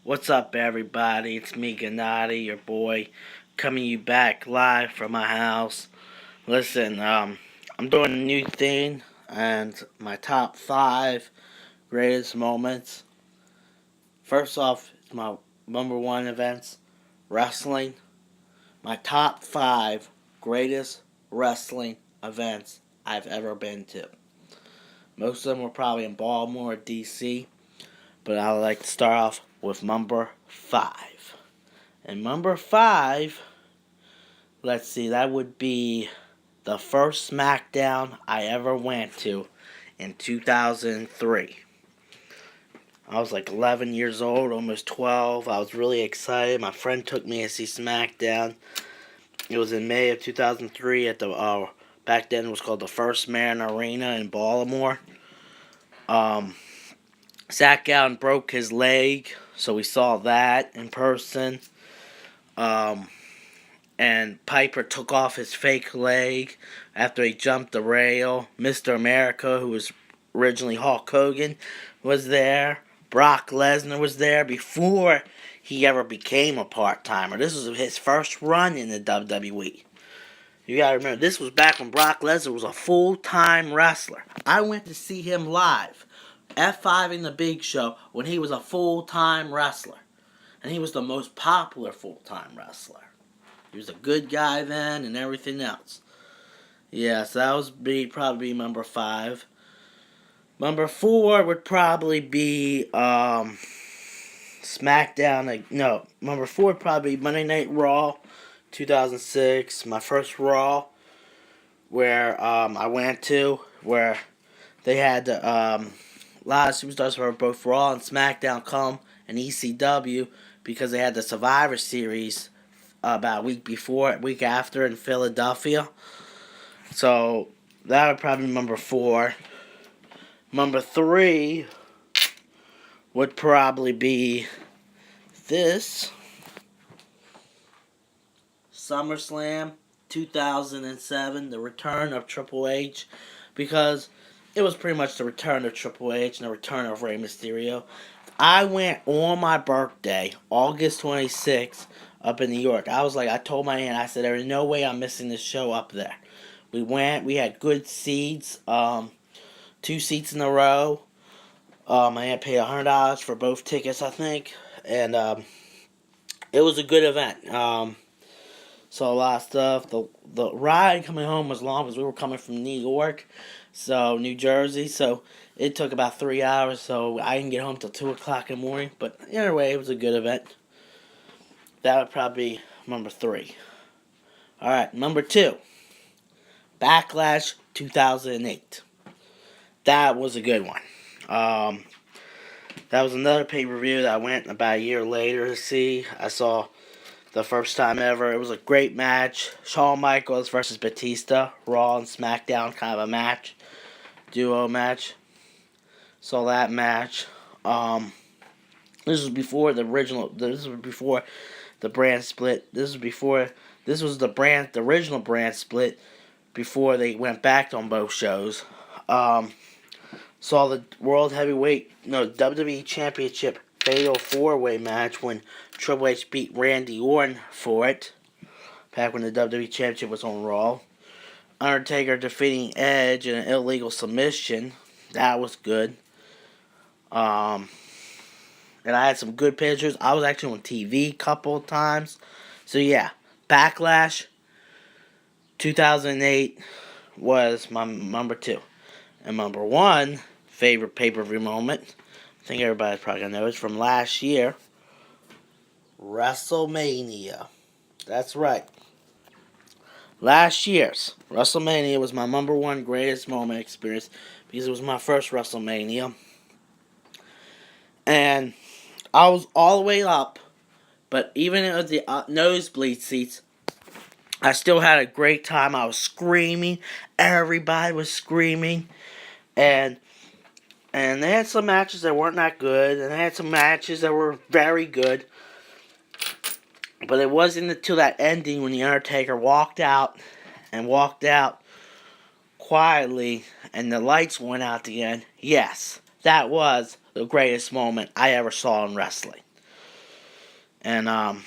What's up, everybody? It's me, Gennady, your boy, coming you back live from my house. Listen, I'm doing a new thing, and my top 5 greatest moments. First off, it's my number 1 events, wrestling. My top 5 greatest wrestling events I've ever been to. Most of them were probably in Baltimore or DC, but I would like to start off with number 5. And number 5, let's see, that would be the first SmackDown I ever went to in 2003. I was like 11 years old, almost 12. I was really excited. My friend took me to see SmackDown. It was in May of 2003 at the, back then it was called the First Marin Arena in Baltimore. Zach Allen broke his leg, so we saw that in person. And Piper took off his fake leg after he jumped the rail. Mr. America, who was originally Hulk Hogan, was there. Brock Lesnar was there before he ever became a part-timer. This was his first run in the WWE. You gotta remember, this was back when Brock Lesnar was a full-time wrestler. I went to see him live, F5 in the Big Show, when he was a full-time wrestler. And he was the most popular full-time wrestler. He was a good guy then and everything else. Yeah, so that would probably be number 5. Number 4 would probably be SmackDown. No, number 4 would probably be Monday Night Raw 2006. My first Raw where I went to, where they had a lot of superstars from both Raw and SmackDown come and ECW because they had the Survivor Series about a week after in Philadelphia. So that would probably be number 4. Number 3 would probably be this SummerSlam 2007, the return of Triple H, because it was pretty much the return of Triple H and the return of Rey Mysterio. I went on my birthday, August 26th, up in New York. I told my aunt, I said, there is no way I'm missing this show up there. We went, we had good seats, 2 seats in a row. My aunt paid $100 for both tickets, I think, and it was a good event. Saw a lot of stuff. The ride coming home was long because we were coming from New Jersey, so it took about 3 hours, so I didn't get home till 2 o'clock in the morning, but either way, it was a good event. That would probably be number 3. Alright, number 2. Backlash 2008. That was a good one. That was another pay-per-view that I went about a year later to see. I saw the first time ever. It was a great match. Shawn Michaels versus Batista. Raw and SmackDown kind of a match. Duo match. Saw that match. This was before the original. This was before the brand split. This was the original brand split before they went back on both shows. Saw the WWE Championship Fatal 4-Way match when Triple H beat Randy Orton for it. Back when the WWE Championship was on Raw. Undertaker defeating Edge in an illegal submission. That was good. And I had some good pictures. I was actually on TV a couple of times. So yeah, Backlash 2008 was my number 2. And number 1 favorite pay-per-view moment, I think everybody's probably going to know, it's from last year. WrestleMania. That's right. Last year's WrestleMania was my number 1 greatest moment experience because it was my first WrestleMania. And I was all the way up, but even at the nosebleed seats, I still had a great time. I was screaming. Everybody was screaming. And they had some matches that weren't that good, and they had some matches that were very good. But it wasn't until that ending when The Undertaker walked out quietly, and the lights went out again. Yes, that was the greatest moment I ever saw in wrestling. And,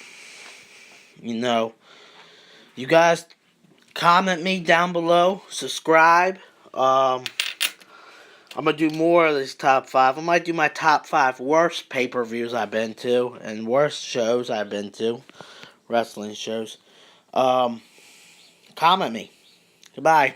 you know, you guys comment me down below. Subscribe. I'm going to do more of these top 5. I might do my top 5 worst pay-per-views I've been to. And worst shows I've been to. Wrestling shows. Comment me. Goodbye.